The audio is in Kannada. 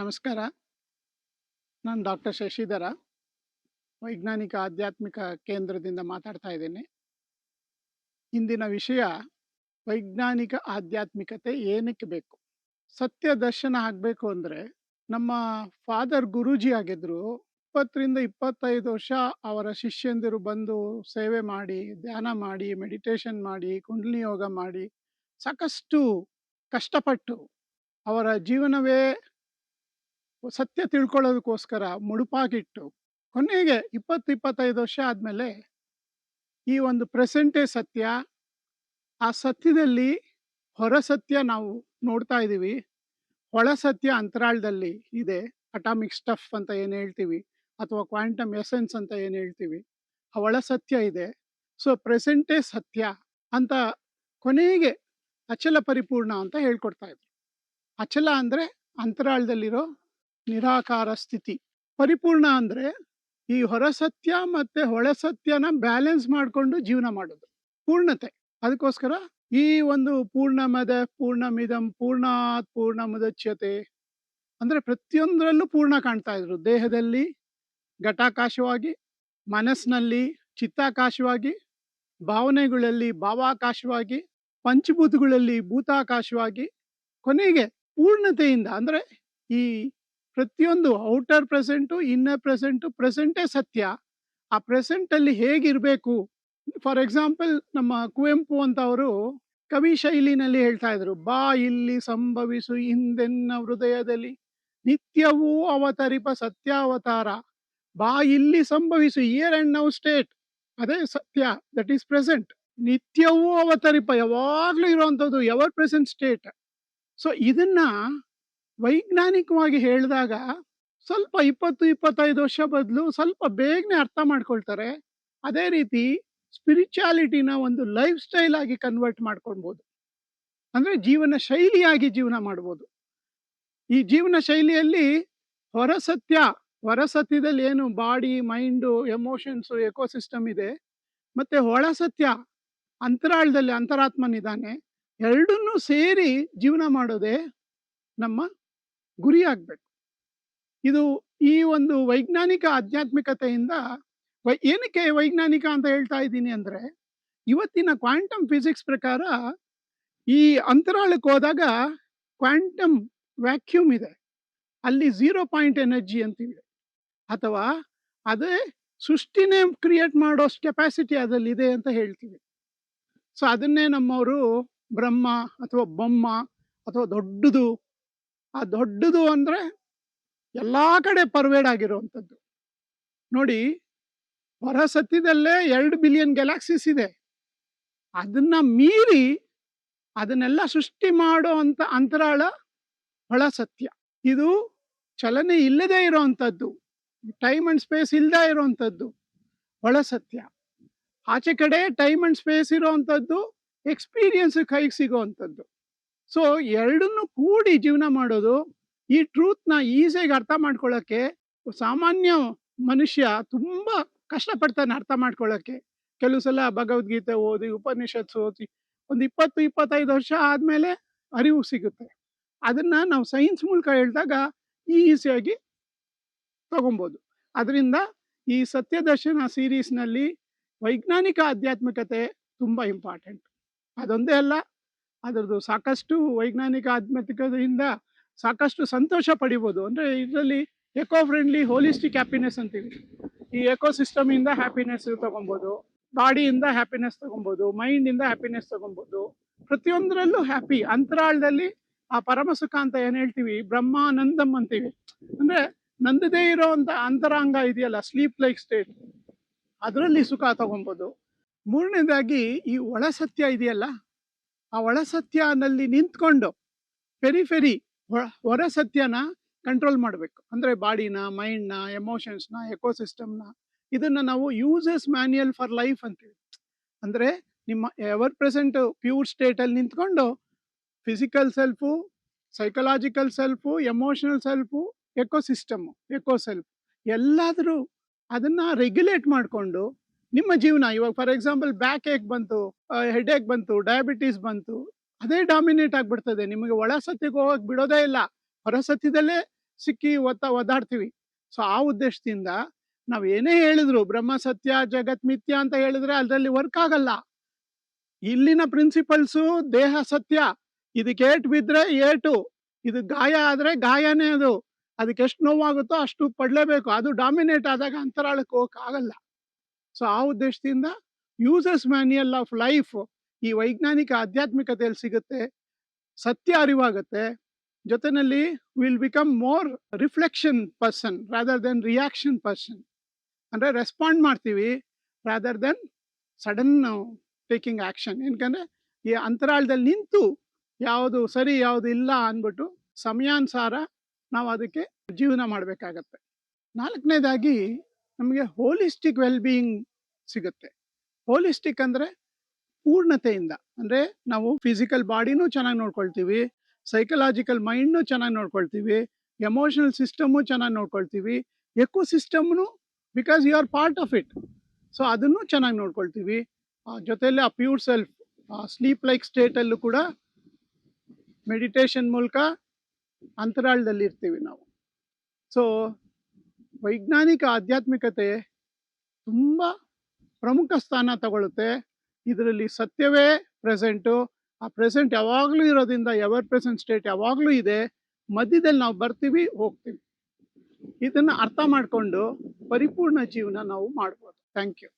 ನಮಸ್ಕಾರ. ನಾನು ಡಾಕ್ಟರ್ ಶಶಿಧರ, ವೈಜ್ಞಾನಿಕ ಆಧ್ಯಾತ್ಮಿಕ ಕೇಂದ್ರದಿಂದ ಮಾತಾಡ್ತಾ ಇದ್ದೀನಿ. ಇಂದಿನ ವಿಷಯ ವೈಜ್ಞಾನಿಕ ಆಧ್ಯಾತ್ಮಿಕತೆ ಏನಕ್ಕೆ ಬೇಕು? ಸತ್ಯ ದರ್ಶನ ಆಗಬೇಕು ಅಂದರೆ ನಮ್ಮ ಫಾದರ್ ಗುರೂಜಿ ಆಗಿದ್ರು. 20ರಿಂದ 25 ವರ್ಷ ಅವರ ಶಿಷ್ಯಂದಿರು ಬಂದು ಸೇವೆ ಮಾಡಿ, ಧ್ಯಾನ ಮಾಡಿ, ಮೆಡಿಟೇಷನ್ ಮಾಡಿ, ಕುಂಡಲಿನಿ ಯೋಗ ಮಾಡಿ, ಸಾಕಷ್ಟು ಕಷ್ಟಪಟ್ಟು ಅವರ ಜೀವನವೇ ಸತ್ಯ ತಿಳ್ಕೊಳ್ಳೋದಕ್ಕೋಸ್ಕರ ಮುಡುಪಾಗಿಟ್ಟು ಕೊನೆಗೆ 20-25 ವರ್ಷ ಆದಮೇಲೆ ಈ ಒಂದು ಪ್ರೆಸೆಂಟೇ ಸತ್ಯ, ಆ ಸತ್ಯದಲ್ಲಿ ಹೊರ ಸತ್ಯ ನಾವು ನೋಡ್ತಾ ಇದ್ದೀವಿ, ಒಳ ಸತ್ಯ ಅಂತರಾಳದಲ್ಲಿ ಇದೆ. ಅಟಾಮಿಕ್ ಸ್ಟಫ್ ಅಂತ ಏನು ಹೇಳ್ತೀವಿ ಅಥವಾ ಕ್ವಾಂಟಮ್ ಎಸೆನ್ಸ್ ಅಂತ ಏನು ಹೇಳ್ತೀವಿ, ಆ ಒಳ ಸತ್ಯ ಇದೆ. ಸೊ ಪ್ರೆಸೆಂಟೇ ಸತ್ಯ ಅಂತ ಕೊನೆಗೆ ಅಚಲ ಪರಿಪೂರ್ಣ ಅಂತ ಹೇಳ್ಕೊಡ್ತಾ ಇದ್ರು. ಅಚಲ ಅಂದರೆ ಅಂತರಾಳದಲ್ಲಿರೋ ನಿರಾಕಾರ ಸ್ಥಿತಿ. ಪರಿಪೂರ್ಣ ಅಂದರೆ ಈ ಹೊರಸತ್ಯ ಮತ್ತೆ ಒಳಸತ್ಯನ ಬ್ಯಾಲೆನ್ಸ್ ಮಾಡಿಕೊಂಡು ಜೀವನ ಮಾಡೋದು, ಪೂರ್ಣತೆ. ಅದಕ್ಕೋಸ್ಕರ ಈ ಒಂದು ಪೂರ್ಣಮದ ಪೂರ್ಣಮಿದಂ ಪೂರ್ಣಾತ್ ಪೂರ್ಣಮುದಚ್ಯತೆ ಅಂದರೆ ಪ್ರತಿಯೊಂದರಲ್ಲೂ ಪೂರ್ಣ ಕಾಣ್ತಾ ಇದ್ರು. ದೇಹದಲ್ಲಿ ಘಟಾಕಾಶವಾಗಿ, ಮನಸ್ಸಿನಲ್ಲಿ ಚಿತ್ತಾಕಾಶವಾಗಿ, ಭಾವನೆಗಳಲ್ಲಿ ಭಾವಾಕಾಶವಾಗಿ, ಪಂಚಭೂತಗಳಲ್ಲಿ ಭೂತಾಕಾಶವಾಗಿ, ಕೊನೆಗೆ ಪೂರ್ಣತೆಯಿಂದ ಅಂದರೆ ಈ ಪ್ರತಿಯೊಂದು ಔಟರ್ ಪ್ರೆಸೆಂಟು, ಇನ್ನರ್ ಪ್ರೆಸೆಂಟು, ಪ್ರೆಸೆಂಟೇ ಸತ್ಯ. ಆ ಪ್ರೆಸೆಂಟಲ್ಲಿ ಹೇಗಿರಬೇಕು? ಫಾರ್ ಎಕ್ಸಾಂಪಲ್, ನಮ್ಮ ಕುವೆಂಪು ಅಂತ ಅವರು ಕವಿ ಶೈಲಿನಲ್ಲಿ ಹೇಳ್ತಾ ಇದ್ರು, ಬಾ ಇಲ್ಲಿ ಸಂಭವಿಸು ಹಿಂದೆನ್ನ ಹೃದಯದಲ್ಲಿ ನಿತ್ಯವೂ ಅವತರಿಪ ಸತ್ಯಾವತಾರ. ಬಾ ಇಲ್ಲಿ ಸಂಭವಿಸು, ಇಯರ್ ಅಂಡ್ ನೌ ಸ್ಟೇಟ್, ಅದೇ ಸತ್ಯ, ದಟ್ ಈಸ್ ಪ್ರೆಸೆಂಟ್. ನಿತ್ಯವೂ ಅವತರಿಪ, ಯಾವಾಗ್ಲೂ ಇರುವಂಥದ್ದು, ಎವರ್ ಪ್ರೆಸೆಂಟ್ ಸ್ಟೇಟ್. ಸೊ ಇದನ್ನ ವೈಜ್ಞಾನಿಕವಾಗಿ ಹೇಳಿದಾಗ ಸ್ವಲ್ಪ 20-25 ವರ್ಷ ಬದಲು ಸ್ವಲ್ಪ ಬೇಗನೆ ಅರ್ಥ ಮಾಡ್ಕೊಳ್ತಾರೆ. ಅದೇ ರೀತಿ ಸ್ಪಿರಿಚುಯಾಲಿಟಿನ ಒಂದು ಲೈಫ್ ಸ್ಟೈಲ್ ಆಗಿ ಕನ್ವರ್ಟ್ ಮಾಡ್ಕೊಳ್ಬೋದು, ಅಂದ್ರೆ ಜೀವನ ಶೈಲಿಯಾಗಿ ಜೀವನ ಮಾಡ್ಬೋದು. ಈ ಜೀವನ ಶೈಲಿಯಲ್ಲಿ ಹೊರಸತ್ಯದಲ್ಲಿ ಏನು ಬಾಡಿ, ಮೈಂಡು, ಎಮೋಷನ್ಸು, ಎಕೋಸಿಸ್ಟಮ್ ಇದೆ, ಮತ್ತೆ ಒಳಸತ್ಯ ಅಂತರಾಳದಲ್ಲಿ ಅಂತರಾತ್ಮನಿದ್ದಾನೆ. ಎರಡನ್ನೂ ಸೇರಿ ಜೀವನ ಮಾಡೋದೇ ನಮ್ಮ ಗುರಿ ಆಗ್ಬೇಕು. ಇದು ಈ ಒಂದು ವೈಜ್ಞಾನಿಕ ಆಧ್ಯಾತ್ಮಿಕತೆಯಿಂದ ಏನಕ್ಕೆ ವೈಜ್ಞಾನಿಕ ಅಂತ ಹೇಳ್ತಾ ಇದ್ದೀನಿ ಅಂದ್ರೆ, ಇವತ್ತಿನ ಕ್ವಾಂಟಮ್ ಫಿಸಿಕ್ಸ್ ಪ್ರಕಾರ ಈ ಅಂತರಾಳಕ್ಕೆ ಹೋದಾಗ ಕ್ವಾಂಟಮ್ ವ್ಯಾಕ್ಯೂಮ್ ಇದೆ, ಅಲ್ಲಿ 0 ಪಾಯಿಂಟ್ ಎನರ್ಜಿ ಅಂತಿದೆ, ಅಥವಾ ಅದೇ ಸೃಷ್ಟಿನೇ ಕ್ರಿಯೇಟ್ ಮಾಡೋಷ್ಟು ಕೆಪಾಸಿಟಿ ಅದರಲ್ಲಿ ಇದೆ ಅಂತ ಹೇಳ್ತೀವಿ. ಸೊ ಅದನ್ನೇ ನಮ್ಮವರು ಬ್ರಹ್ಮ ಅಥವಾ ಬೊಮ್ಮ ಅಥವಾ ದೊಡ್ಡದು, ಆ ದೊಡ್ಡದು ಅಂದ್ರೆ ಎಲ್ಲಾ ಕಡೆ ಪರ್ವೇಡ್ ಆಗಿರುವಂಥದ್ದು. ನೋಡಿ, ಹೊರ ಸತ್ಯದಲ್ಲೇ 2 ಬಿಲಿಯನ್ ಗ್ಯಾಲಾಕ್ಸಿಸ್ ಇದೆ. ಅದನ್ನ ಮೀರಿ ಅದನ್ನೆಲ್ಲ ಸೃಷ್ಟಿ ಮಾಡೋ ಅಂತ ಅಂತರಾಳ ಒಳ ಸತ್ಯ. ಇದು ಚಲನೆ ಇಲ್ಲದೆ ಇರೋವಂಥದ್ದು, ಟೈಮ್ ಅಂಡ್ ಸ್ಪೇಸ್ ಇಲ್ಲದೆ ಇರೋವಂಥದ್ದು ಒಳ ಸತ್ಯ. ಆಚೆ ಕಡೆ ಟೈಮ್ ಅಂಡ್ ಸ್ಪೇಸ್ ಇರೋವಂಥದ್ದು, ಎಕ್ಸ್ಪೀರಿಯನ್ಸ್ ಕೈಗೆ ಸಿಗೋವಂಥದ್ದು. ಸೊ ಎರಡನ್ನೂ ಕೂಡಿ ಜೀವನ ಮಾಡೋದು. ಈ ಟ್ರೂತ್ನ ಈಸಿಯಾಗಿ ಅರ್ಥ ಮಾಡ್ಕೊಳ್ಳೋಕ್ಕೆ ಸಾಮಾನ್ಯ ಮನುಷ್ಯ ತುಂಬಾ ಕಷ್ಟಪಡ್ತಾನೆ ಅರ್ಥ ಮಾಡ್ಕೊಳ್ಳೋಕ್ಕೆ. ಕೆಲವು ಸಲ ಭಗವದ್ಗೀತೆ ಓದಿ, ಉಪನಿಷತ್ತು ಓದಿ ಒಂದು 20-25 ವರ್ಷ ಆದ್ಮೇಲೆ ಅರಿವು ಸಿಗುತ್ತೆ. ಅದನ್ನ ನಾವು ಸೈನ್ಸ್ ಮೂಲಕ ಹೇಳಿದಾಗ ಈಸಿಯಾಗಿ ತಗೊಬೋದು. ಅದರಿಂದ ಈ ಸತ್ಯದರ್ಶನ ಸೀರೀಸ್ನಲ್ಲಿ ವೈಜ್ಞಾನಿಕ ಆಧ್ಯಾತ್ಮಿಕತೆ ತುಂಬಾ ಇಂಪಾರ್ಟೆಂಟ್. ಅದೊಂದೇ ಅಲ್ಲ, ಅದರದ್ದು ಸಾಕಷ್ಟು ವೈಜ್ಞಾನಿಕ ಆಧ್ಯಾತ್ಮಿಕತೆಯಿಂದ ಸಾಕಷ್ಟು ಸಂತೋಷ ಪಡಿಬೋದು. ಅಂದರೆ ಇದರಲ್ಲಿ ಎಕೋ ಫ್ರೆಂಡ್ಲಿ ಹೋಲಿಸ್ಟಿಕ್ ಹ್ಯಾಪಿನೆಸ್ ಅಂತೀವಿ. ಈ ಎಕೋಸಿಸ್ಟಮ್ ಇಂದ ಹ್ಯಾಪಿನೆಸ್ ತಗೊಬೋದು, ಬಾಡಿಯಿಂದ ಹ್ಯಾಪಿನೆಸ್ ತಗೊಬೋದು, ಮೈಂಡಿಂದ ಹ್ಯಾಪಿನೆಸ್ ತಗೊಬೋದು. ಪ್ರತಿಯೊಂದರಲ್ಲೂ ಹ್ಯಾಪಿ. ಅಂತರಾಳದಲ್ಲಿ ಆ ಪರಮ ಸುಖ ಅಂತ ಏನು ಹೇಳ್ತೀವಿ, ಬ್ರಹ್ಮಾನಂದಂ ಅಂತೀವಿ. ಅಂದರೆ ನಂದದೇ ಇರೋವಂಥ ಅಂತರಾಂಗ ಇದೆಯಲ್ಲ, ಸ್ಲೀಪ್ ಲೈಕ್ ಸ್ಟೇಟ್, ಅದರಲ್ಲಿ ಸುಖ ತಗೊಬೋದು. ಮೂರನೇದಾಗಿ ಈ ಒಳಸತ್ಯ ಇದೆಯಲ್ಲ, ಆ ಒಳಸತ್ಯನಲ್ಲಿ ನಿಂತ್ಕೊಂಡು ಪೆರಿಫೆರಿ ಹೊರ ಸತ್ಯನ ಕಂಟ್ರೋಲ್ ಮಾಡಬೇಕು. ಅಂದರೆ ಬಾಡಿನ, ಮೈಂಡ್ನ, ಎಮೋಷನ್ಸ್ನ, ಎಕೋಸಿಸ್ಟಮ್ನ. ಇದನ್ನ ನಾವು ಯೂಸರ್ಸ್ ಮ್ಯಾನ್ಯಲ್ ಫಾರ್ ಲೈಫ್ ಅಂತೀವಿ. ಅಂದರೆ ನಿಮ್ಮ ಎವರ್ ಪ್ರೆಸೆಂಟ್ ಪ್ಯೂರ್ ಸ್ಟೇಟಲ್ಲಿ ನಿಂತ್ಕೊಂಡು physical self, psychological self, emotional self, ecosystem, eco self ಎಲ್ಲಾದರೂ ಅದನ್ನ ರೆಗ್ಯುಲೇಟ್ ಮಾಡಿಕೊಂಡು ನಿಮ್ಮ ಜೀವನ. ಇವಾಗ ಫಾರ್ ಎಕ್ಸಾಂಪಲ್ ಬ್ಯಾಕ್ ಏಕ್ ಬಂತು, ಹೆಡ್ ಏಕ್ ಬಂತು, ಡಯಾಬಿಟೀಸ್ ಬಂತು, ಅದೇ ಡಾಮಿನೇಟ್ ಆಗ್ಬಿಡ್ತದೆ. ನಿಮಗೆ ಒಳ ಸತ್ಯಕ್ಕೆ ಹೋಗಕ್ಕೆ ಬಿಡೋದೇ ಇಲ್ಲ. ಹೊರ ಸತ್ಯದಲ್ಲೇ ಸಿಕ್ಕಿ ಒದ್ದಾಡ್ತೀವಿ. ಸೊ ಆ ಉದ್ದೇಶದಿಂದ ನಾವು ಏನೇ ಹೇಳಿದ್ರು ಬ್ರಹ್ಮ ಸತ್ಯ ಜಗತ್ ಮಿಥ್ಯ ಅಂತ ಹೇಳಿದ್ರೆ ಅದರಲ್ಲಿ ವರ್ಕ್ ಆಗಲ್ಲ. ಇಲ್ಲಿನ ಪ್ರಿನ್ಸಿಪಲ್ಸು ದೇಹ ಸತ್ಯ, ಇದಕ್ಕೆ ಏಟು ಬಿದ್ರೆ ಏಟು, ಇದು ಗಾಯ ಆದ್ರೆ ಗಾಯನೇ, ಅದಕ್ಕೆ ಎಷ್ಟು ನೋವಾಗುತ್ತೋ ಅಷ್ಟು ಪಡ್ಲೇಬೇಕು. ಅದು ಡಾಮಿನೇಟ್ ಆದಾಗ ಅಂತರಾಳಕ್ಕೆ ಹೋಗಕ್ ಆಗಲ್ಲ. ಸೊ ಆ ಉದ್ದೇಶದಿಂದ ಯೂಸರ್ಸ್ ಮ್ಯಾನ್ಯಲ್ ಆಫ್ ಲೈಫ್ ಈ ವೈಜ್ಞಾನಿಕ ಆಧ್ಯಾತ್ಮಿಕತೆಯಲ್ಲಿ ಸಿಗುತ್ತೆ. ಸತ್ಯ ಅರಿವಾಗುತ್ತೆ, ಜೊತೆಯಲ್ಲಿ will become more reflection person rather than reaction person. ಅಂದ್ರೆ ರೆಸ್ಪಾಂಡ್ ಮಾಡ್ತೀವಿ rather than sudden taking action. ಏನಕಂದ್ರೆ ಈ ಅಂತರಾಳದಲ್ಲಿ ನಿಂತು ಯಾವುದು ಸರಿ ಯಾವುದು ಇಲ್ಲ ಅಂದ್ಬಿಟ್ಟು ಸಮಯಾನುಸಾರ ನಾವು ಅದಕ್ಕೆ ಜೀವನ ಮಾಡಬೇಕಾಗತ್ತೆ. ನಾಲ್ಕನೇದಾಗಿ ನಮಗೆ ಹೋಲಿಸ್ಟಿಕ್ ವೆಲ್ ಬೀಯಿಂಗ್ ಸಿಗುತ್ತೆ. ಹೋಲಿಸ್ಟಿಕ್ ಅಂದ್ರೆ ಪೂರ್ಣತೆಯಿಂದ, ಅಂದ್ರೆ ನಾವು ಫಿಸಿಕಲ್ ಬಾಡಿನೂ ಚೆನ್ನಾಗಿ ನೋಡ್ಕೊಳ್ತೀವಿ, ಸೈಕಲಾಜಿಕಲ್ ಮೈಂಡ್ನು ಚೆನ್ನಾಗಿ ನೋಡ್ಕೊಳ್ತೀವಿ, ಎಮೋಷನಲ್ ಸಿಸ್ಟಮು ಚೆನ್ನಾಗಿ ನೋಡ್ಕೊಳ್ತೀವಿ, ಎಕೋ ಸಿಸ್ಟಮ್ನು because you are part of it, so ಅದನ್ನು ಚೆನ್ನಾಗಿ ನೋಡ್ಕೊಳ್ತೀವಿ. ಜೊತೆಯಲ್ಲಿ ಆ ಪ್ಯೂರ್ ಸೆಲ್ಫ್ ಸ್ಲೀಪ್ ಲೈಕ್ ಸ್ಟೇಟಲ್ಲೂ ಕೂಡ ಮೆಡಿಟೇಷನ್ ಮೂಲಕ ಅಂತರಾಳದಲ್ಲಿ ಇರ್ತೀವಿ ನಾವು. ಸೊ ವೈಜ್ಞಾನಿಕ ಆಧ್ಯಾತ್ಮಿಕತೆ ತುಂಬ ಪ್ರಮುಖ ಸ್ಥಾನ ತಗೊಳುತ್ತೆ. ಇದರಲ್ಲಿ ಸತ್ಯವೇ ಪ್ರೆಸೆಂಟು, ಆ ಪ್ರೆಸೆಂಟ್ ಯಾವಾಗಲೂ ಇರೋದ್ರಿಂದ ಎವರ್ ಪ್ರೆಸೆಂಟ್ ಸ್ಟೇಟ್ ಯಾವಾಗಲೂ ಇದೆ. ಮಧ್ಯದಲ್ಲಿ ನಾವು ಬರ್ತೀವಿ ಹೋಗ್ತೀವಿ. ಇದನ್ನು ಅರ್ಥ ಮಾಡಿಕೊಂಡು ಪರಿಪೂರ್ಣ ಜೀವನ ನಾವು ಮಾಡ್ಬೋದು. Thank you.